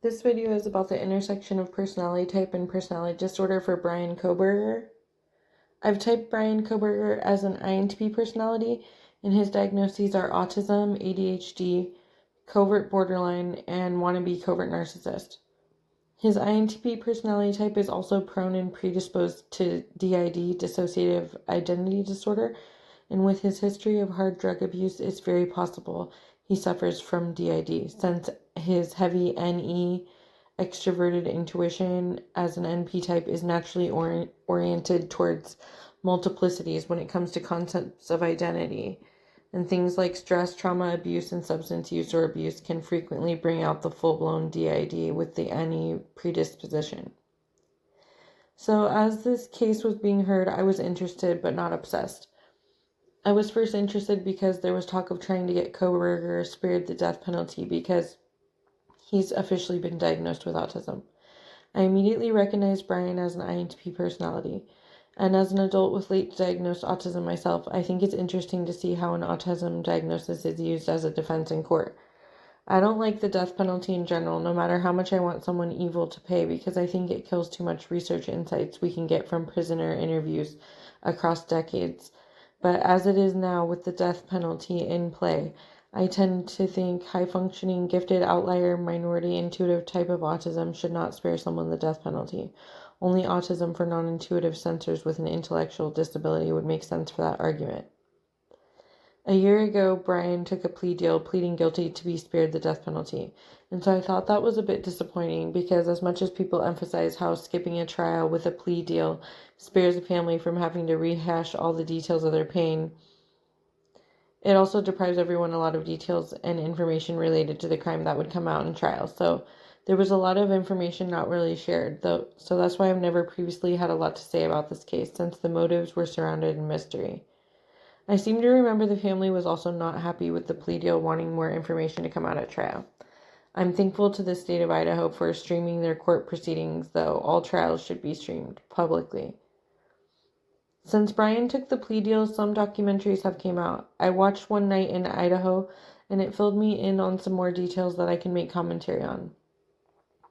This video is about the intersection of personality type and personality disorder for Bryan Kohberger. I've typed Bryan Kohberger as an INTP personality, and his diagnoses are autism, ADHD, covert borderline, and wannabe covert narcissist. His INTP personality type is also prone and predisposed to DID, dissociative identity disorder, and with his history of hard drug abuse, it's very possible he suffers from DID, since his heavy NE extroverted intuition as an NP type is naturally oriented towards multiplicities when it comes to concepts of identity. And things like stress, trauma, abuse, and substance use or abuse can frequently bring out the full-blown DID with the NE predisposition. So as this case was being heard, I was interested but not obsessed. I was first interested because there was talk of trying to get Kohberger spared the death penalty because he's officially been diagnosed with autism. I immediately recognized Bryan as an INTP personality. And as an adult with late diagnosed autism myself, I think it's interesting to see how an autism diagnosis is used as a defense in court. I don't like the death penalty in general, no matter how much I want someone evil to pay, because I think it kills too much research insights we can get from prisoner interviews across decades. But as it is now with the death penalty in play, I tend to think high-functioning, gifted, outlier, minority, intuitive type of autism should not spare someone the death penalty. Only autism for non-intuitive sensors with an intellectual disability would make sense for that argument. A year ago, Bryan took a plea deal pleading guilty to be spared the death penalty, and so I thought that was a bit disappointing because as much as people emphasize how skipping a trial with a plea deal spares a family from having to rehash all the details of their pain, it also deprives everyone a lot of details and information related to the crime that would come out in trial. So there was a lot of information not really shared, though, so that's why I've never previously had a lot to say about this case, since the motives were surrounded in mystery. I seem to remember the family was also not happy with the plea deal, wanting more information to come out at trial. I'm thankful to the state of Idaho for streaming their court proceedings, though all trials should be streamed publicly. Since Bryan took the plea deal, some documentaries have came out. I watched One Night in Idaho, and it filled me in on some more details that I can make commentary on.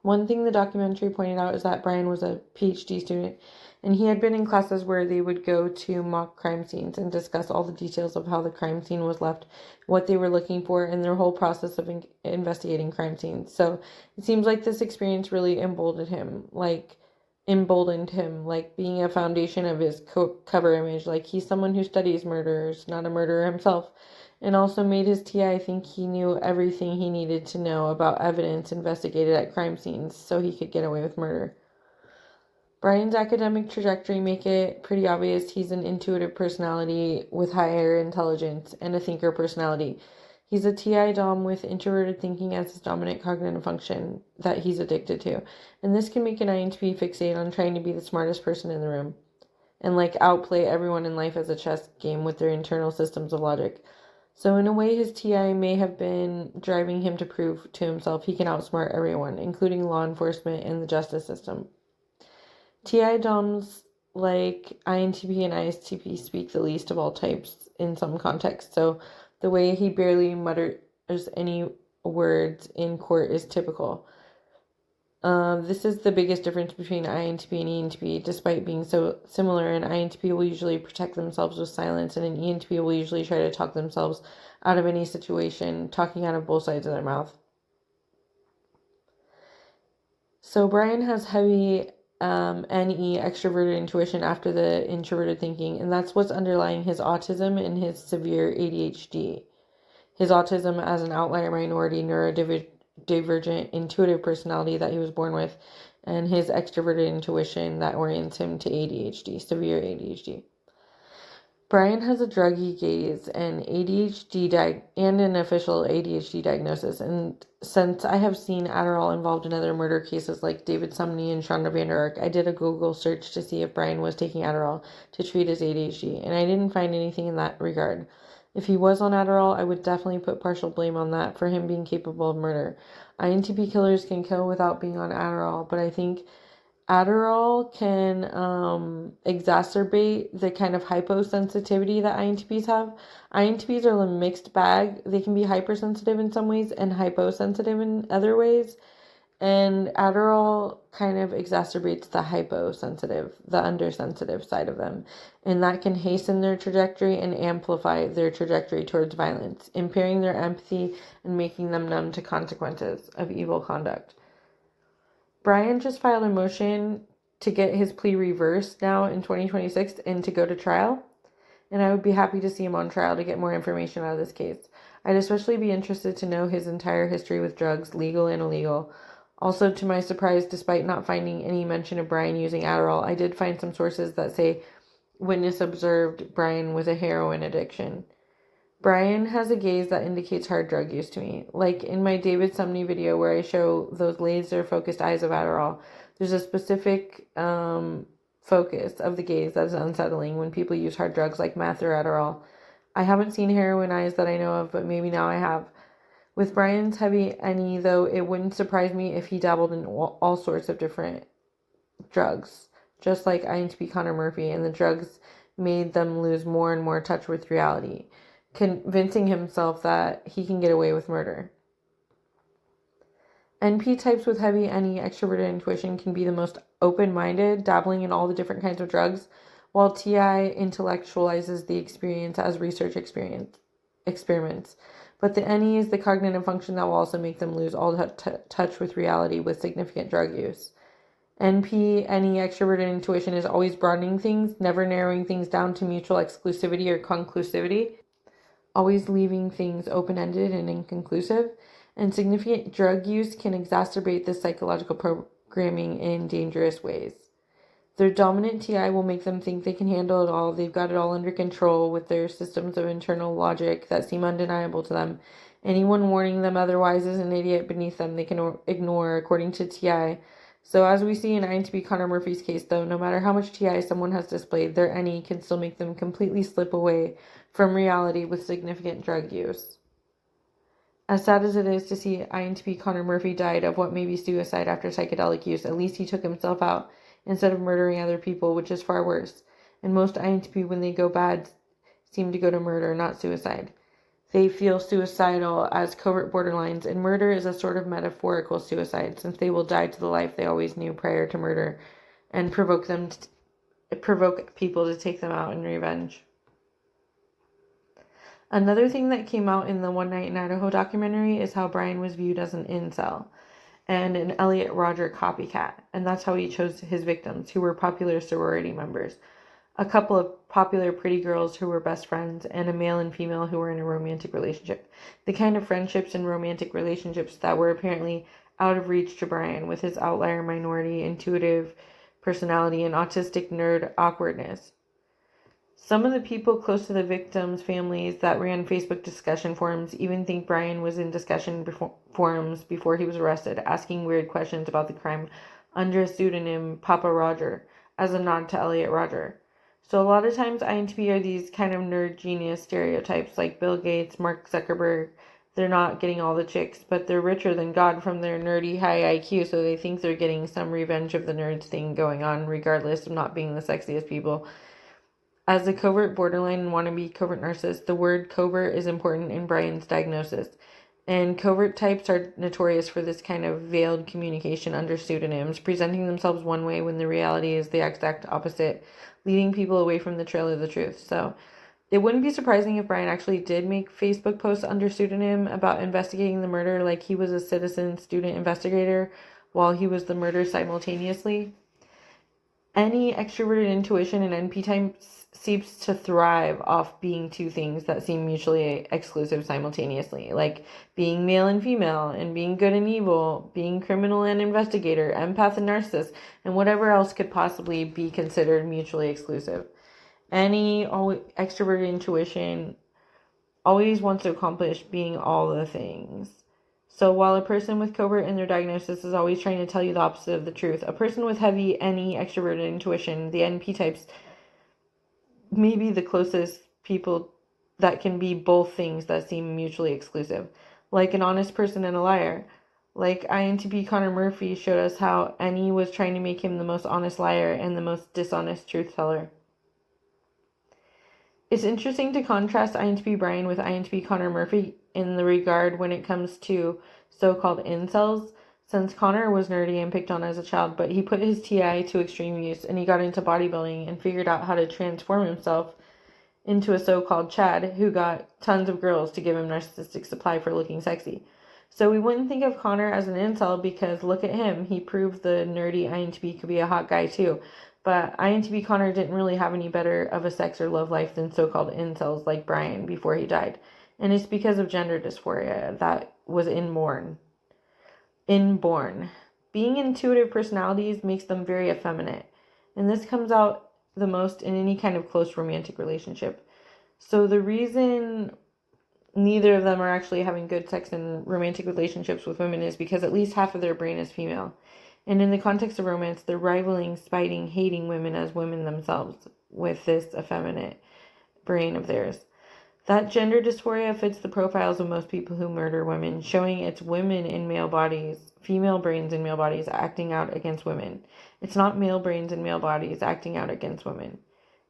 One thing the documentary pointed out is that Bryan was a PhD student, and he had been in classes where they would go to mock crime scenes and discuss all the details of how the crime scene was left, what they were looking for, and their whole process of investigating crime scenes. So it seems like this experience really emboldened him, like being a foundation of his cover image. Like, he's someone who studies murderers, not a murderer himself, and also made his TI think he knew everything he needed to know about evidence investigated at crime scenes so he could get away with murder. Bryan's academic trajectory make it pretty obvious he's an intuitive personality with higher intelligence and a thinker personality. He's a TI dom with introverted thinking as his dominant cognitive function that he's addicted to. And this can make an INTP fixate on trying to be the smartest person in the room and outplay everyone in life as a chess game with their internal systems of logic. So in a way, his TI may have been driving him to prove to himself he can outsmart everyone, including law enforcement and the justice system. TI DOMs like INTP and ISTP speak the least of all types in some contexts, so the way he barely mutters any words in court is typical. This is the biggest difference between INTP and ENTP. Despite being so similar, an INTP will usually protect themselves with silence, and an ENTP will usually try to talk themselves out of any situation, talking out of both sides of their mouth. So Bryan has heavy NE extroverted intuition after the introverted thinking, and that's what's underlying his autism and his severe ADHD. His autism as an outlier minority neurodivergent intuitive personality that he was born with, and his extroverted intuition that orients him to ADHD, severe ADHD. Bryan has a druggy gaze and and an official ADHD diagnosis, and since I have seen Adderall involved in other murder cases like David Sumney and Shonda Vander Ark, I did a Google search to see if Bryan was taking Adderall to treat his ADHD, and I didn't find anything in that regard. If he was on Adderall, I would definitely put partial blame on that for him being capable of murder. INTP killers can kill without being on Adderall, but I think Adderall can exacerbate the kind of hyposensitivity that INTPs have. INTPs are a mixed bag. They can be hypersensitive in some ways and hyposensitive in other ways. And Adderall kind of exacerbates the hyposensitive, the undersensitive side of them. And that can hasten their trajectory and amplify their trajectory towards violence, impairing their empathy and making them numb to consequences of evil conduct. Bryan just filed a motion to get his plea reversed now in 2026 and to go to trial. And I would be happy to see him on trial to get more information out of this case. I'd especially be interested to know his entire history with drugs, legal and illegal. Also, to my surprise, despite not finding any mention of Bryan using Adderall, I did find some sources that say witness observed Bryan with a heroin addiction. Bryan has a gaze that indicates hard drug use to me. Like in my David Sumney video where I show those laser-focused eyes of Adderall, there's a specific focus of the gaze that is unsettling when people use hard drugs like meth or Adderall. I haven't seen heroin eyes that I know of, but maybe now I have. With Bryan's heavy NE, though, it wouldn't surprise me if he dabbled in all sorts of different drugs, just like INTP Connor Murphy, and the drugs made them lose more and more touch with reality, convincing himself that he can get away with murder. NP types with heavy NE extroverted intuition can be the most open-minded, dabbling in all the different kinds of drugs, while TI intellectualizes the experience as research experiments. But the NE is the cognitive function that will also make them lose all touch with reality with significant drug use. NP, NE extroverted intuition is always broadening things, never narrowing things down to mutual exclusivity or conclusivity, always leaving things open-ended and inconclusive. And significant drug use can exacerbate this psychological programming in dangerous ways. Their dominant TI will make them think they can handle it all. They've got it all under control with their systems of internal logic that seem undeniable to them. Anyone warning them otherwise is an idiot beneath them they can ignore, according to TI. So as we see in INTP Connor Murphy's case, though, no matter how much TI someone has displayed, their NE can still make them completely slip away from reality with significant drug use. As sad as it is to see INTP Connor Murphy died of what may be suicide after psychedelic use, at least he took himself out instead of murdering other people, which is far worse. And most INTP, when they go bad, seem to go to murder, not suicide. They feel suicidal as covert borderlines, and murder is a sort of metaphorical suicide, since they will die to the life they always knew prior to murder, and provoke people to take them out in revenge. Another thing that came out in the One Night in Idaho documentary is how Bryan was viewed as an incel and an Elliot Rodger copycat, and that's how he chose his victims, who were popular sorority members, a couple of popular pretty girls who were best friends, and a male and female who were in a romantic relationship. The kind of friendships and romantic relationships that were apparently out of reach to Bryan with his outlier minority, intuitive personality, and autistic nerd awkwardness. Some of the people close to the victims' families that ran Facebook discussion forums even think Bryan was in discussion forums before he was arrested, asking weird questions about the crime under a pseudonym Papa Roger, as a nod to Elliot Rodger. So a lot of times INTP are these kind of nerd genius stereotypes like Bill Gates, Mark Zuckerberg. They're not getting all the chicks, but they're richer than God from their nerdy high IQ, so they think they're getting some revenge of the nerds thing going on, regardless of not being the sexiest people. As a covert borderline and wannabe covert narcissist, the word covert is important in Bryan's diagnosis. And covert types are notorious for this kind of veiled communication under pseudonyms, presenting themselves one way when the reality is the exact opposite, leading people away from the trail of the truth. So it wouldn't be surprising if Bryan actually did make Facebook posts under pseudonym about investigating the murder, like he was a citizen student investigator while he was the murder simultaneously. Any extroverted intuition and NP types seems to thrive off being two things that seem mutually exclusive simultaneously, like being male and female, and being good and evil, being criminal and investigator, empath and narcissist, and whatever else could possibly be considered mutually exclusive. Any extroverted intuition always wants to accomplish being all the things. So while a person with covert in their diagnosis is always trying to tell you the opposite of the truth, a person with heavy NE extroverted intuition, the NP types, may be the closest people that can be both things that seem mutually exclusive, like an honest person and a liar. Like INTP Connor Murphy showed us how NE was trying to make him the most honest liar and the most dishonest truth teller. It's interesting to contrast INTP Bryan with INTP Connor Murphy in the regard when it comes to so-called incels. since Connor was nerdy and picked on as a child, but he put his TI to extreme use and he got into bodybuilding and figured out how to transform himself into a so-called Chad who got tons of girls to give him narcissistic supply for looking sexy. So we wouldn't think of Connor as an incel because look at him. He proved the nerdy INTP could be a hot guy too. But INTP Connor didn't really have any better of a sex or love life than so-called incels like Bryan before he died. And it's because of gender dysphoria that was inborn. Being intuitive personalities makes them very effeminate. And this comes out the most in any kind of close romantic relationship. So the reason neither of them are actually having good sex and romantic relationships with women is because at least half of their brain is female. And in the context of romance, they're rivaling, spiting, hating women as women themselves with this effeminate brain of theirs. That gender dysphoria fits the profiles of most people who murder women, showing it's women in male bodies, female brains in male bodies acting out against women. It's not male brains in male bodies acting out against women.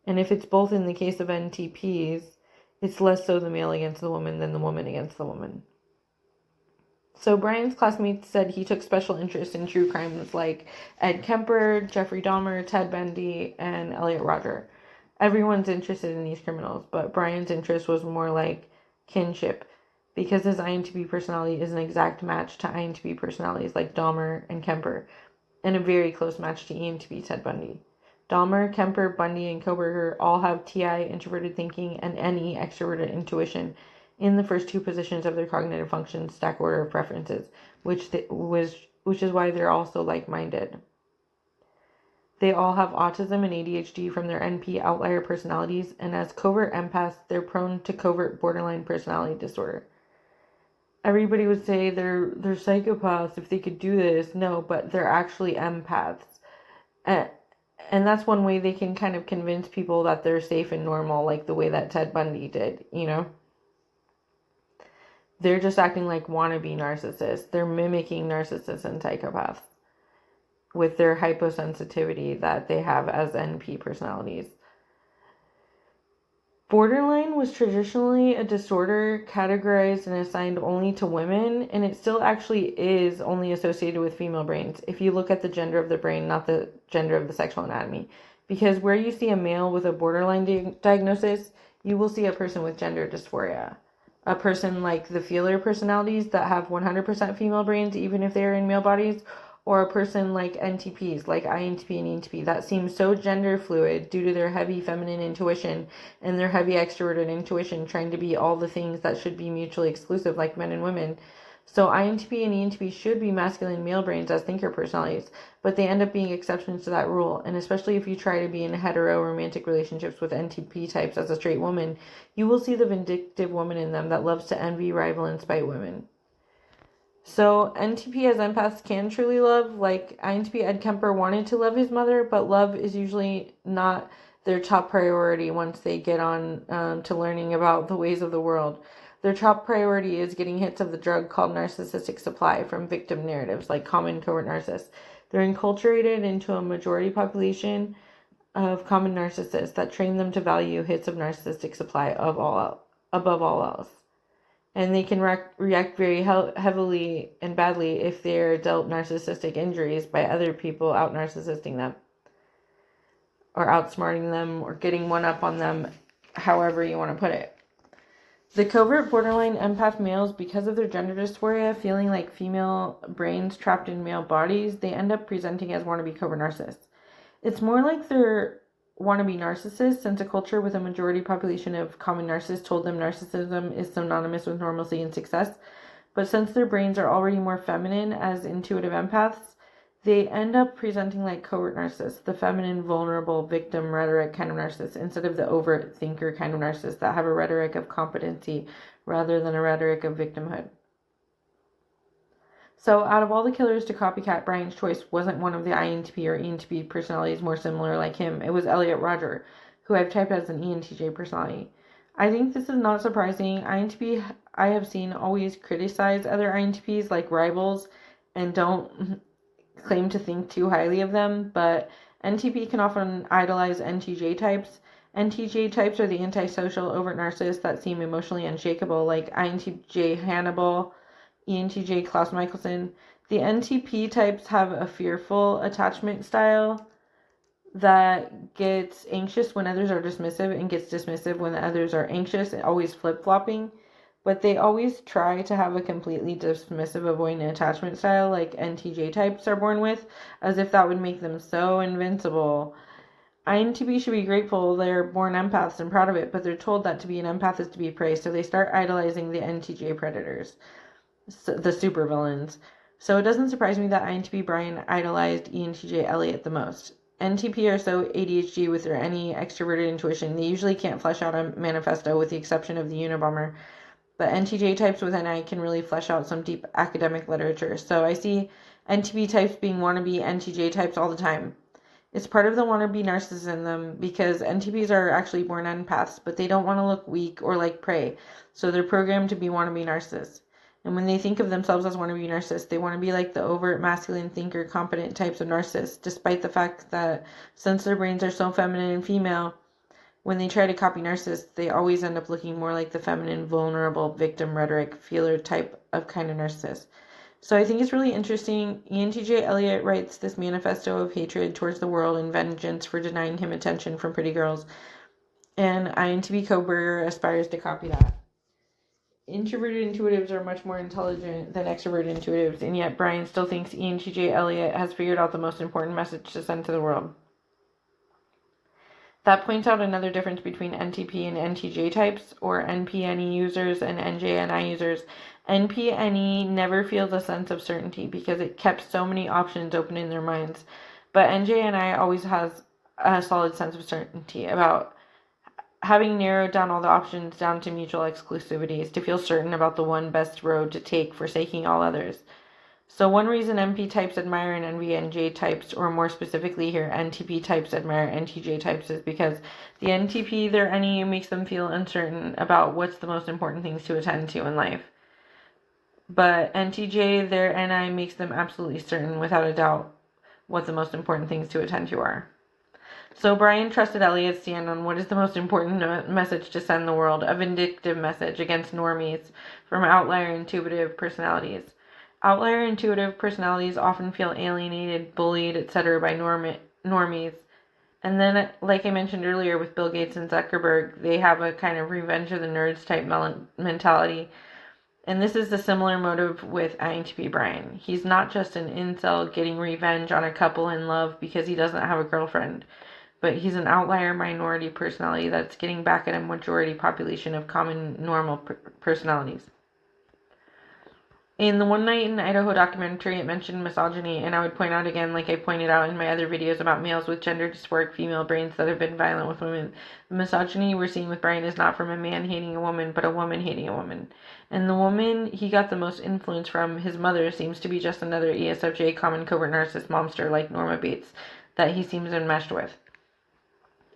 And if it's both in the case of NTPs, it's less so the male against the woman than the woman against the woman. So Bryan's classmates said he took special interest in true crimes like Ed Kemper, Jeffrey Dahmer, Ted Bundy, and Elliot Rodger. Everyone's interested in these criminals, but Bryan's interest was more like kinship because his INTP personality is an exact match to INTP personalities like Dahmer and Kemper, and a very close match to ENTP Ted Bundy. Dahmer, Kemper, Bundy, and Kohberger all have TI, introverted thinking, and NE, extroverted intuition, in the first two positions of their cognitive function stack order of preferences, which is why they're also like-minded. They all have autism and ADHD from their NP outlier personalities, and as covert empaths, they're prone to covert borderline personality disorder. Everybody would say they're psychopaths if they could do this. No, but they're actually empaths. And that's one way they can kind of convince people that they're safe and normal, like the way that Ted Bundy did, you know? They're just acting like wannabe narcissists. They're mimicking narcissists and psychopaths with their hyposensitivity that they have as NP personalities. Borderline was traditionally a disorder categorized and assigned only to women, and it still actually is only associated with female brains if you look at the gender of the brain, not the gender of the sexual anatomy. Because where you see a male with a borderline diagnosis, you will see a person with gender dysphoria. A person like the feeler personalities that have 100% female brains, even if they are in male bodies, or a person like NTPs, like INTP and ENTP, that seem so gender fluid due to their heavy feminine intuition and their heavy extroverted intuition trying to be all the things that should be mutually exclusive, like men and women. So INTP and ENTP should be masculine male brains as thinker personalities, but they end up being exceptions to that rule. And especially if you try to be in hetero romantic relationships with NTP types as a straight woman, you will see the vindictive woman in them that loves to envy, rival, and spite women. So NTP as empaths can truly love, like INTP Ed Kemper wanted to love his mother, but love is usually not their top priority once they get on to learning about the ways of the world. Their top priority is getting hits of the drug called narcissistic supply from victim narratives like common covert narcissists. They're enculturated into a majority population of common narcissists that train them to value hits of narcissistic supply above all else. And they can react very heavily and badly if they're dealt narcissistic injuries by other people out-narcissisting them, or outsmarting them, or getting one up on them, however you want to put it. The covert borderline empath males, because of their gender dysphoria, feeling like female brains trapped in male bodies, they end up presenting as wannabe covert narcissists. It's more like they're wannabe narcissists, since a culture with a majority population of common narcissists told them narcissism is synonymous with normalcy and success. But since their brains are already more feminine as intuitive empaths, they end up presenting like covert narcissists, the feminine, vulnerable, victim rhetoric kind of narcissists, instead of the overt thinker kind of narcissists that have a rhetoric of competency rather than a rhetoric of victimhood. So out of all the killers to copycat, Bryan's choice wasn't one of the INTP or ENTP personalities more similar like him. It was Elliot Rodger, who I've typed as an ENTJ personality. I think this is not surprising. INTP, I have seen, always criticize other INTPs like rivals and don't claim to think too highly of them, but NTP can often idolize NTJ types. NTJ types are the antisocial, overt narcissists that seem emotionally unshakable, like INTJ Hannibal, ENTJ Klaus Michelson. The NTP types have a fearful attachment style that gets anxious when others are dismissive and gets dismissive when the others are anxious, always flip-flopping. But they always try to have a completely dismissive avoidant attachment style like NTJ types are born with, as if that would make them so invincible. INTP should be grateful they're born empaths and proud of it, but they're told that to be an empath is to be praised, so they start idolizing the NTJ predators, the supervillains. So it doesn't surprise me that INTP Bryan idolized ENTJ Elliot the most. NTP are so ADHD with their any extroverted intuition, they usually can't flesh out a manifesto with the exception of the Unabomber. But NTJ types with NI can really flesh out some deep academic literature. So I see NTP types being wannabe NTJ types all the time. It's part of the wannabe narcissism in them because NTPs are actually born empaths, but they don't want to look weak or like prey. So they're programmed to be wannabe narcissists. And when they think of themselves as wannabe narcissists, they want to be like the overt masculine thinker, competent types of narcissists, despite the fact that since their brains are so feminine and female, when they try to copy narcissists, they always end up looking more like the feminine, vulnerable, victim rhetoric, feeler type of kind of narcissist. So I think it's really interesting. ENTJ Elliot writes this manifesto of hatred towards the world and vengeance for denying him attention from pretty girls. And INTP Kohberger aspires to copy that. Introverted intuitives are much more intelligent than extroverted intuitives, and yet Bryan still thinks ENTJ Elliot has figured out the most important message to send to the world. That points out another difference between NTP and NTJ types, or NPNE users and NJNI users. NPNE never feels a sense of certainty because it kept so many options open in their minds, but NJNI always has a solid sense of certainty about having narrowed down all the options down to mutual exclusivities to feel certain about the one best road to take, forsaking all others. So one reason NP types admire and envy NJ types, or more specifically here, NTP types admire NTJ types, is because the NTP, their NE, makes them feel uncertain about what's the most important things to attend to in life. But NTJ, their NI, makes them absolutely certain, without a doubt, what the most important things to attend to are. So Bryan trusted Elliot's stand on what is the most important message to send the world, a vindictive message against normies from outlier intuitive personalities. Outlier intuitive personalities often feel alienated, bullied, etc. by normies. And then, like I mentioned earlier with Bill Gates and Zuckerberg, they have a kind of revenge of the nerds type mentality. And this is a similar motive with INTP Bryan. He's not just an incel getting revenge on a couple in love because he doesn't have a girlfriend, but he's an outlier minority personality that's getting back at a majority population of common normal personalities. In the One Night in Idaho documentary, it mentioned misogyny, and I would point out again, like I pointed out in my other videos about males with gender dysphoric female brains that have been violent with women. The misogyny we're seeing with Bryan is not from a man hating a woman, but a woman hating a woman. And the woman he got the most influence from, his mother, seems to be just another ESFJ common covert narcissist momster like Norma Bates that he seems enmeshed with.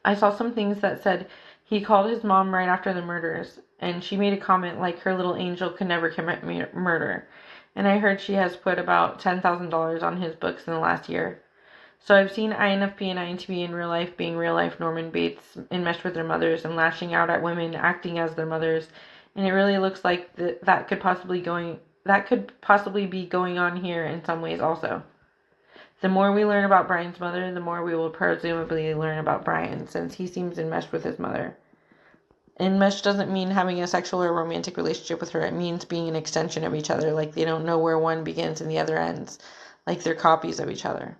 I saw some things that said he called his mom right after the murders, and she made a comment like her little angel could never commit murder. And I heard she has put about $10,000 on his books in the last year. So I've seen INFP and INTP in real life being real life Norman Bates enmeshed with their mothers and lashing out at women acting as their mothers, and it really looks like that could possibly be going on here in some ways also. The more we learn about Bryan's mother, the more we will presumably learn about Bryan, since he seems enmeshed with his mother. Enmeshed doesn't mean having a sexual or romantic relationship with her. It means being an extension of each other, like they don't know where one begins and the other ends, like they're copies of each other.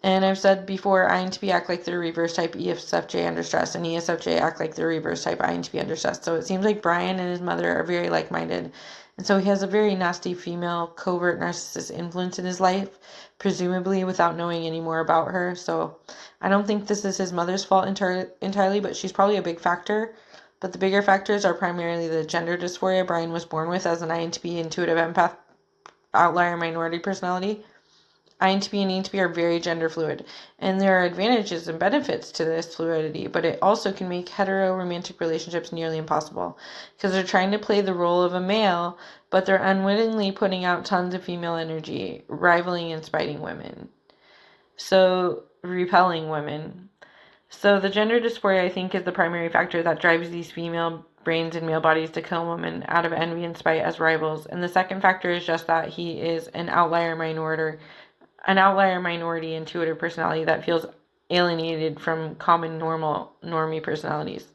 And I've said before, INTP act like they're reverse type ESFJ under stress, and ESFJ act like they're reverse type INTP under stress. So it seems like Bryan and his mother are very like-minded. And so he has a very nasty female covert narcissist influence in his life, presumably without knowing any more about her. So I don't think this is his mother's fault entirely, but she's probably a big factor. But the bigger factors are primarily the gender dysphoria Bryan was born with as an INTP intuitive empath outlier minority personality. INTP and ENTP are very gender fluid, and there are advantages and benefits to this fluidity, but it also can make hetero-romantic relationships nearly impossible, because they're trying to play the role of a male, but they're unwittingly putting out tons of female energy, rivaling and spiting women. So, repelling women. So the gender dysphoria, I think, is the primary factor that drives these female brains in male bodies to kill women out of envy and spite as rivals. And the second factor is just that he is an outlier minority intuitive personality that feels alienated from common normie personalities.